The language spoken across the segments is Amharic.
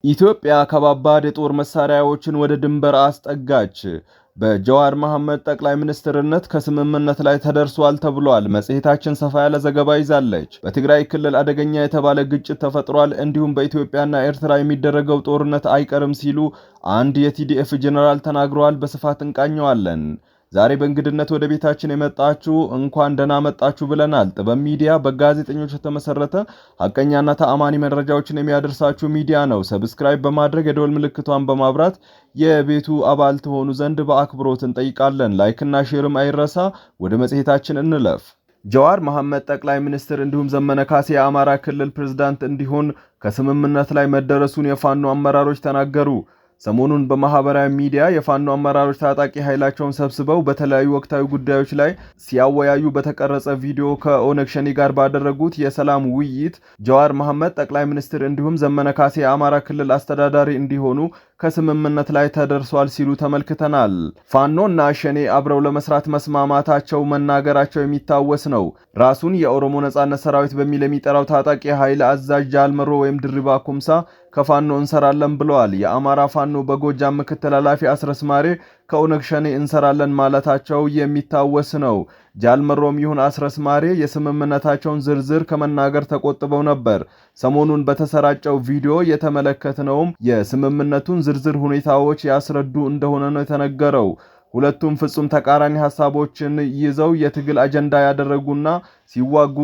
ኢትዮጵያ ከባባድ የጦር መሳሪያዎችን ወደ ድንበር አስጠጋች። በጀዋር መሐመድ ጠቅላይ ሚኒስትርነት ከስምምነት ላይ ተደርሷል ተብሏል። መጽሔታችን ሰፋ ያለ ዘገባ ይዛለች። በትግራይ ክልል አደገኛ የተባለ ግጭት ተፈጥሯል፣ እንዲሁም በኢትዮጵያና ኤርትራ የሚደረገው ጦርነት አይቀርም ሲሉ አንድ የቲዲኤፍ ጄኔራል ተናግረዋል። በስፋት እንቃኘዋለን። ዛሬ በእንግድነት ወደ ቤታችን የመጣችሁ እንኳን ደህና መጣችሁ ብለናል። ጥበብ ሚዲያ በጋዜጠኞች የተመሰረተ ሐቀኛና ተአማኒ መረጃዎችን የሚያደርሳችሁ ሚዲያ ነው። ሰብስክራይብ በማድረግ የደወል ምልክቷን በማብራት የቤቱ አባል ትሆኑ ዘንድ በአክብሮት እንጠይቃለን። ላይክና ሼርም አይረሳ። ወደ መጽሔታችን እንለፍ። ጀዋር መሐመድ ጠቅላይ ሚኒስትር እንዲሁም ዘመነ ካሴ የአማራ ክልል ፕሬዝዳንት እንዲሆን ከስምምነት ላይ መደረሱን የፋኖ አመራሮች ተናገሩ። ሰሞኑን በማህበራዊ ሚዲያ የፋኖ አመራሮች ታጣቂ ኃይላቸውን ሰብስበው በተለያዩ ወቅታዊ ጉዳዮች ላይ ሲያወያዩ በተቀረጸ ቪዲዮ ከኦነግ ሸኔ ጋር ባደረጉት የሰላም ውይይት ጀዋር መሐመድ ጠቅላይ ሚኒስትር እንዲሁም ዘመነ ካሴ የአማራ ክልል አስተዳዳሪ እንዲሆኑ ከስምምነት ላይ ተደርሷል ሲሉ ተመልክተናል። ፋኖና ሸኔ አብረው ለመስራት መስማማታቸው መናገራቸው የሚታወስ ነው። ራሱን የኦሮሞ ነጻነት ሰራዊት በሚል የሚጠራው ታጣቂ ኃይል አዛዥ ጃልመሮ ወይም ድሪባ ኩምሳ ከፋኖ እንሰራለን ብለዋል። የአማራ ፋኖ በጎጃም ምክትል ኃላፊ አስረስ ማሬ ከኦነግ ሸኔ እንሰራለን ማለታቸው የሚታወስ ነው። ጃልመሮም ይሁን አስረስ ማሬ የስምምነታቸውን ዝርዝር ከመናገር ተቆጥበው ነበር። ሰሞኑን በተሰራጨው ቪዲዮ የተመለከትነውም የስምምነቱን ዝርዝር ሁኔታዎች ያስረዱ እንደሆነ ነው የተነገረው። ሁለቱም ፍጹም ተቃራኒ ሐሳቦችን ይዘው የትግል አጀንዳ ያደረጉና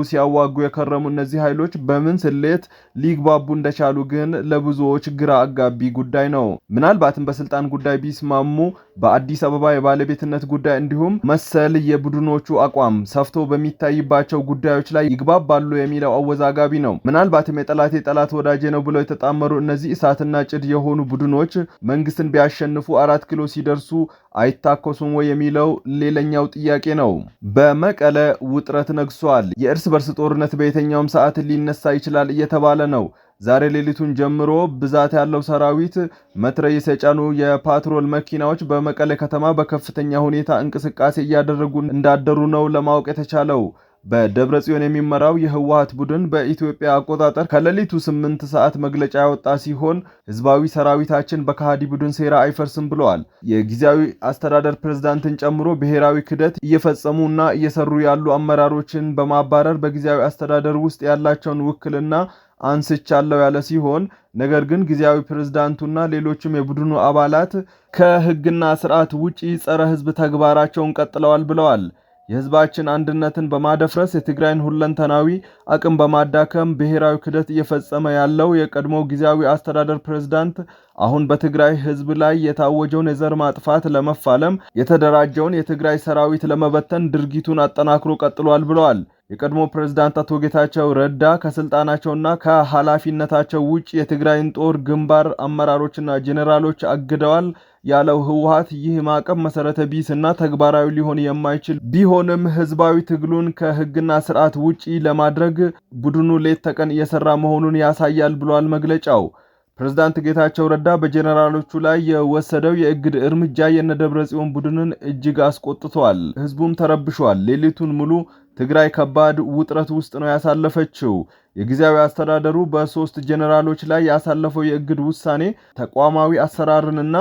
ሲያዋጉ የከረሙ እነዚህ ኃይሎች በምን ስሌት ሊግባቡ እንደቻሉ ግን ለብዙዎች ግራ አጋቢ ጉዳይ ነው። ምናልባትም በስልጣን ጉዳይ ቢስማሙ በአዲስ አበባ የባለቤትነት ጉዳይ እንዲሁም መሰል የቡድኖቹ አቋም ሰፍቶ በሚታይባቸው ጉዳዮች ላይ ይግባባሉ የሚለው አወዛጋቢ ነው። ምናልባትም የጠላቴ ጠላት ወዳጄ ነው ብለው የተጣመሩ እነዚህ እሳትና ጭድ የሆኑ ቡድኖች መንግስትን ቢያሸንፉ 4 ኪሎ ሲደርሱ አይታኮሱም ወይ የሚለው ሌላኛው ጥያቄ ነው። በመቀለ ውጥረት ነግሷል። የእርስ በርስ ጦርነት በየትኛውም ሰዓት ሊነሳ ይችላል እየተባለ ነው። ዛሬ ሌሊቱን ጀምሮ ብዛት ያለው ሰራዊት መትረየስ የጫኑ የፓትሮል መኪናዎች በመቀለ ከተማ በከፍተኛ ሁኔታ እንቅስቃሴ እያደረጉ እንዳደሩ ነው ለማወቅ የተቻለው። በደብረ ጽዮን የሚመራው የህወሓት ቡድን በኢትዮጵያ አቆጣጠር ከሌሊቱ 8 ሰዓት መግለጫ ያወጣ ሲሆን ህዝባዊ ሰራዊታችን በከሃዲ ቡድን ሴራ አይፈርስም ብለዋል። የጊዜያዊ አስተዳደር ፕሬዝዳንትን ጨምሮ ብሔራዊ ክህደት እየፈጸሙና እየሰሩ ያሉ አመራሮችን በማባረር በጊዜያዊ አስተዳደር ውስጥ ያላቸውን ውክልና አንስቻለሁ ያለ ሲሆን ነገር ግን ጊዜያዊ ፕሬዝዳንቱና ሌሎችም የቡድኑ አባላት ከህግና ስርዓት ውጪ ጸረ ህዝብ ተግባራቸውን ቀጥለዋል ብለዋል። የህዝባችን አንድነትን በማደፍረስ የትግራይን ሁለንተናዊ አቅም በማዳከም ብሔራዊ ክህደት እየፈጸመ ያለው የቀድሞው ጊዜያዊ አስተዳደር ፕሬዝዳንት አሁን በትግራይ ህዝብ ላይ የታወጀውን የዘር ማጥፋት ለመፋለም የተደራጀውን የትግራይ ሰራዊት ለመበተን ድርጊቱን አጠናክሮ ቀጥሏል ብለዋል። የቀድሞ ፕሬዝዳንት አቶ ጌታቸው ረዳ ከስልጣናቸውና ከኃላፊነታቸው ውጭ የትግራይን ጦር ግንባር አመራሮችና ጄኔራሎች አግደዋል ያለው ህወሓት ይህ ማዕቀብ መሰረተ ቢስና ተግባራዊ ሊሆን የማይችል ቢሆንም ህዝባዊ ትግሉን ከህግና ስርዓት ውጪ ለማድረግ ቡድኑ ሌት ተቀን እየሰራ መሆኑን ያሳያል ብሏል መግለጫው። ፕሬዝዳንት ጌታቸው ረዳ በጄኔራሎቹ ላይ የወሰደው የእግድ እርምጃ የነደብረ ጽዮን ቡድንን እጅግ አስቆጥቷል። ህዝቡም ተረብሿል። ሌሊቱን ሙሉ ትግራይ ከባድ ውጥረት ውስጥ ነው ያሳለፈችው። የጊዜያዊ አስተዳደሩ በ3 ጄኔራሎች ላይ ያሳለፈው የእግድ ውሳኔ ተቋማዊ አሰራርንና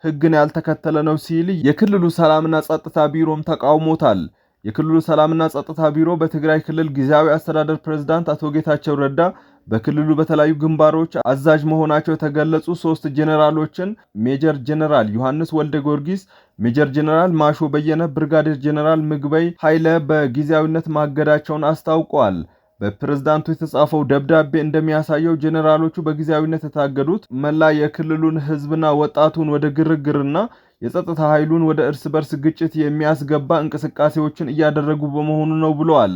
ህግን ያልተከተለ ነው ሲል የክልሉ ሰላምና ጸጥታ ቢሮም ተቃውሞታል። የክልሉ ሰላምና ጸጥታ ቢሮ በትግራይ ክልል ጊዜያዊ አስተዳደር ፕሬዝዳንት አቶ ጌታቸው ረዳ በክልሉ በተለያዩ ግንባሮች አዛዥ መሆናቸው የተገለጹ 3 ጄኔራሎችን ሜጀር ጄኔራል ዮሐንስ ወልደ ጊዮርጊስ፣ ሜጀር ጄኔራል ማሾ በየነ፣ ብርጋዴር ጄኔራል ምግበይ ኃይለ በጊዜያዊነት ማገዳቸውን አስታውቀዋል። በፕሬዝዳንቱ የተጻፈው ደብዳቤ እንደሚያሳየው ጄኔራሎቹ በጊዜያዊነት የታገዱት መላ የክልሉን ህዝብና ወጣቱን ወደ ግርግርና የጸጥታ ኃይሉን ወደ እርስ በርስ ግጭት የሚያስገባ እንቅስቃሴዎችን እያደረጉ በመሆኑ ነው ብለዋል።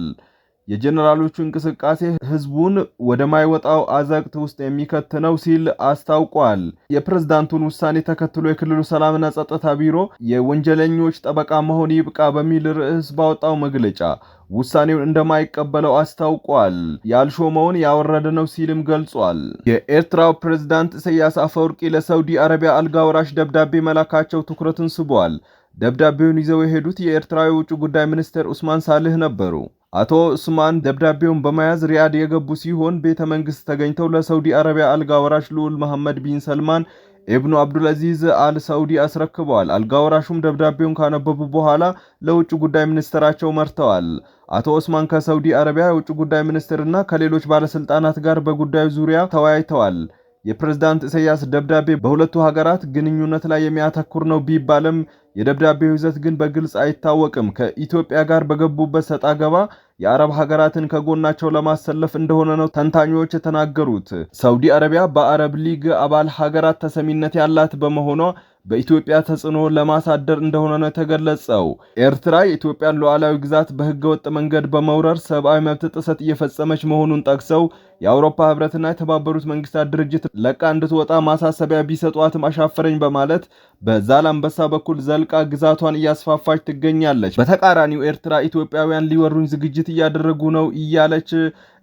የጄኔራሎቹ እንቅስቃሴ ህዝቡን ወደ ማይወጣው አዘቅት ውስጥ የሚከት ነው ሲል አስታውቋል። የፕሬዝዳንቱን ውሳኔ ተከትሎ የክልሉ ሰላምና ጸጥታ ቢሮ የወንጀለኞች ጠበቃ መሆን ይብቃ በሚል ርዕስ ባወጣው መግለጫ ውሳኔውን እንደማይቀበለው አስታውቋል። ያልሾመውን ያወረደ ነው ሲልም ገልጿል። የኤርትራው ፕሬዝዳንት ኢሳያስ አፈወርቂ ለሳውዲ አረቢያ አልጋ ወራሽ ደብዳቤ መላካቸው ትኩረትን ስቧል። ደብዳቤውን ይዘው የሄዱት የኤርትራ የውጭ ጉዳይ ሚኒስትር ኡስማን ሳልህ ነበሩ። አቶ ኡስማን ደብዳቤውን በመያዝ ሪያድ የገቡ ሲሆን ቤተ መንግስት ተገኝተው ለሳውዲ አረቢያ አልጋ ወራሽ ልዑል መሐመድ ቢን ሰልማን ኢብኑ አብዱልአዚዝ አል ሳውዲ አስረክበዋል። አልጋ ወራሹም ደብዳቤውን ካነበቡ በኋላ ለውጭ ጉዳይ ሚኒስትራቸው መርተዋል። አቶ ኡስማን ከሳውዲ አረቢያ የውጭ ጉዳይ ሚኒስትርና ከሌሎች ባለስልጣናት ጋር በጉዳዩ ዙሪያ ተወያይተዋል። የፕሬዝዳንት ኢሳያስ ደብዳቤ በሁለቱ ሀገራት ግንኙነት ላይ የሚያተኩር ነው ቢባልም የደብዳቤው ይዘት ግን በግልጽ አይታወቅም። ከኢትዮጵያ ጋር በገቡበት ሰጣ ገባ የአረብ ሀገራትን ከጎናቸው ለማሰለፍ እንደሆነ ነው ተንታኞች የተናገሩት። ሳውዲ አረቢያ በአረብ ሊግ አባል ሀገራት ተሰሚነት ያላት በመሆኗ በኢትዮጵያ ተጽዕኖ ለማሳደር እንደሆነ ነው የተገለጸው። ኤርትራ የኢትዮጵያን ሉዓላዊ ግዛት በህገወጥ መንገድ በመውረር ሰብአዊ መብት ጥሰት እየፈጸመች መሆኑን ጠቅሰው የአውሮፓ ህብረትና የተባበሩት መንግስታት ድርጅት ለቃ እንድትወጣ ማሳሰቢያ ቢሰጧትም አሻፈረኝ በማለት በዛላምበሳ በኩል ዘልቃ ግዛቷን እያስፋፋች ትገኛለች። በተቃራኒው ኤርትራ ኢትዮጵያውያን ሊወሩኝ ዝግጅት እያደረጉ ነው እያለች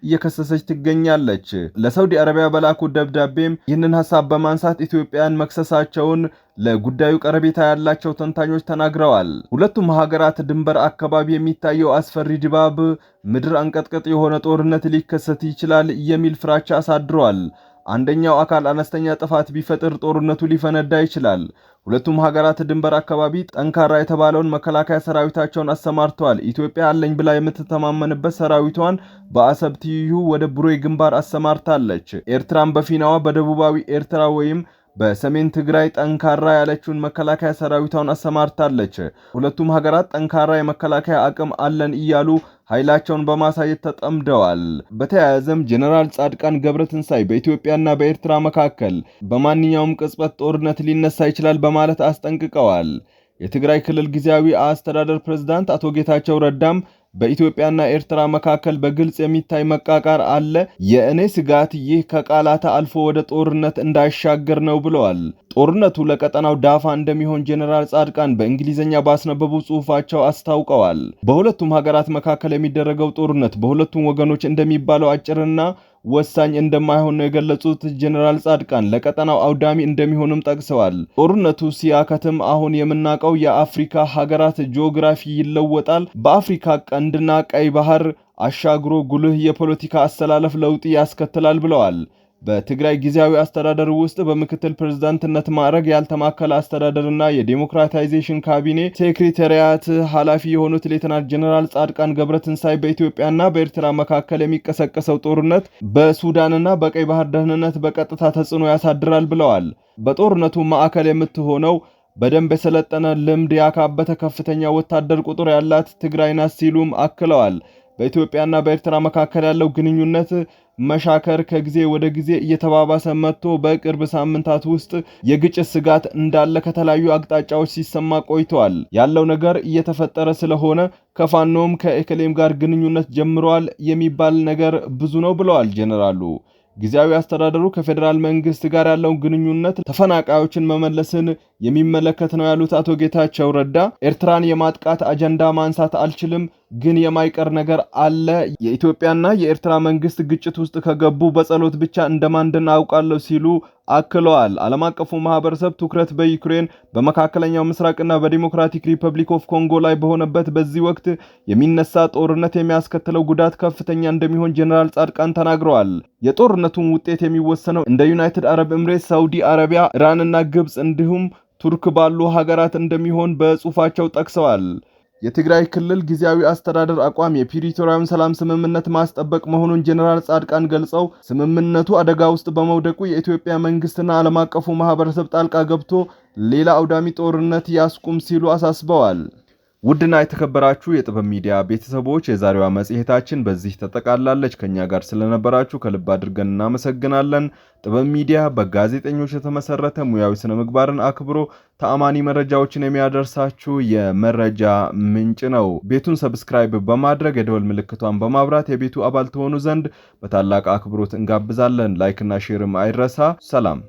እየከሰሰች ትገኛለች። ለሳውዲ አረቢያ በላኩት ደብዳቤም ይህንን ሐሳብ በማንሳት ኢትዮጵያን መክሰሳቸውን ለጉዳዩ ቀረቤታ ያላቸው ተንታኞች ተናግረዋል። ሁለቱም ሀገራት ድንበር አካባቢ የሚታየው አስፈሪ ድባብ ምድር አንቀጥቅጥ የሆነ ጦርነት ሊከሰት ይችላል የሚል ፍራቻ አሳድሯል። አንደኛው አካል አነስተኛ ጥፋት ቢፈጥር ጦርነቱ ሊፈነዳ ይችላል። ሁለቱም ሀገራት ድንበር አካባቢ ጠንካራ የተባለውን መከላከያ ሰራዊታቸውን አሰማርተዋል። ኢትዮጵያ አለኝ ብላ የምትተማመንበት ሰራዊቷን በአሰብ ትይዩ ወደ ቡሬ ግንባር አሰማርታለች። ኤርትራም በፊናዋ በደቡባዊ ኤርትራ ወይም በሰሜን ትግራይ ጠንካራ ያለችውን መከላከያ ሰራዊቷን አሰማርታለች። ሁለቱም ሀገራት ጠንካራ የመከላከያ አቅም አለን እያሉ ኃይላቸውን በማሳየት ተጠምደዋል። በተያያዘም ጀነራል ጻድቃን ገብረትንሳኤ በኢትዮጵያና በኤርትራ መካከል በማንኛውም ቅጽበት ጦርነት ሊነሳ ይችላል በማለት አስጠንቅቀዋል። የትግራይ ክልል ጊዜያዊ አስተዳደር ፕሬዝዳንት አቶ ጌታቸው ረዳም በኢትዮጵያና ኤርትራ መካከል በግልጽ የሚታይ መቃቃር አለ። የእኔ ስጋት ይህ ከቃላት አልፎ ወደ ጦርነት እንዳይሻገር ነው ብለዋል። ጦርነቱ ለቀጠናው ዳፋ እንደሚሆን ጀነራል ጻድቃን በእንግሊዝኛ ባስነበቡ ጽሑፋቸው አስታውቀዋል። በሁለቱም ሀገራት መካከል የሚደረገው ጦርነት በሁለቱም ወገኖች እንደሚባለው አጭርና ወሳኝ እንደማይሆን ነው የገለጹት። ጀነራል ጻድቃን ለቀጠናው አውዳሚ እንደሚሆንም ጠቅሰዋል። ጦርነቱ ሲያከትም አሁን የምናውቀው የአፍሪካ ሀገራት ጂኦግራፊ ይለወጣል። በአፍሪካ ቀንድና ቀይ ባህር አሻግሮ ጉልህ የፖለቲካ አስተላለፍ ለውጥ ያስከትላል ብለዋል። በትግራይ ጊዜያዊ አስተዳደር ውስጥ በምክትል ፕሬዝዳንትነት ማዕረግ ያልተማከለ አስተዳደርና የዴሞክራታይዜሽን ካቢኔ ሴክሬታሪያት ኃላፊ የሆኑት ሌተናንት ጀነራል ጻድቃን ገብረትንሳኤ በኢትዮጵያና በኤርትራ መካከል የሚቀሰቀሰው ጦርነት በሱዳንና በቀይ ባህር ደህንነት በቀጥታ ተጽዕኖ ያሳድራል ብለዋል። በጦርነቱ ማዕከል የምትሆነው በደንብ የሰለጠነ ልምድ ያካበተ ከፍተኛ ወታደር ቁጥር ያላት ትግራይ ናት ሲሉም አክለዋል። በኢትዮጵያና በኤርትራ መካከል ያለው ግንኙነት መሻከር ከጊዜ ወደ ጊዜ እየተባባሰ መጥቶ በቅርብ ሳምንታት ውስጥ የግጭት ስጋት እንዳለ ከተለያዩ አቅጣጫዎች ሲሰማ ቆይተዋል። ያለው ነገር እየተፈጠረ ስለሆነ ከፋኖም ከኤክሌም ጋር ግንኙነት ጀምሯል የሚባል ነገር ብዙ ነው ብለዋል ጀነራሉ። ጊዜያዊ አስተዳደሩ ከፌዴራል መንግስት ጋር ያለው ግንኙነት ተፈናቃዮችን መመለስን የሚመለከት ነው ያሉት አቶ ጌታቸው ረዳ ኤርትራን የማጥቃት አጀንዳ ማንሳት አልችልም፣ ግን የማይቀር ነገር አለ። የኢትዮጵያና የኤርትራ መንግስት ግጭት ውስጥ ከገቡ በጸሎት ብቻ እንደማንድን አውቃለሁ ሲሉ አክለዋል። ዓለም አቀፉ ማህበረሰብ ትኩረት በዩክሬን በመካከለኛው ምስራቅና በዲሞክራቲክ ሪፐብሊክ ኦፍ ኮንጎ ላይ በሆነበት በዚህ ወቅት የሚነሳ ጦርነት የሚያስከትለው ጉዳት ከፍተኛ እንደሚሆን ጀነራል ጻድቃን ተናግረዋል። የጦርነቱን ውጤት የሚወሰነው እንደ ዩናይትድ አረብ ኤምሬትስ፣ ሳውዲ አረቢያ፣ ኢራንና ግብጽ እንዲሁም ቱርክ ባሉ ሀገራት እንደሚሆን በጽሑፋቸው ጠቅሰዋል። የትግራይ ክልል ጊዜያዊ አስተዳደር አቋም የፕሪቶሪያውን ሰላም ስምምነት ማስጠበቅ መሆኑን ጀነራል ጻድቃን ገልጸው ስምምነቱ አደጋ ውስጥ በመውደቁ የኢትዮጵያ መንግስትና ዓለም አቀፉ ማህበረሰብ ጣልቃ ገብቶ ሌላ አውዳሚ ጦርነት ያስቁም ሲሉ አሳስበዋል። ውድና የተከበራችሁ የጥበብ ሚዲያ ቤተሰቦች የዛሬዋ መጽሔታችን በዚህ ተጠቃላለች። ከኛ ጋር ስለነበራችሁ ከልብ አድርገን እናመሰግናለን። ጥበብ ሚዲያ በጋዜጠኞች የተመሰረተ ሙያዊ ስነ ምግባርን አክብሮ ተአማኒ መረጃዎችን የሚያደርሳችሁ የመረጃ ምንጭ ነው። ቤቱን ሰብስክራይብ በማድረግ የደወል ምልክቷን በማብራት የቤቱ አባል ትሆኑ ዘንድ በታላቅ አክብሮት እንጋብዛለን። ላይክ እና ሼርም አይረሳ። ሰላም።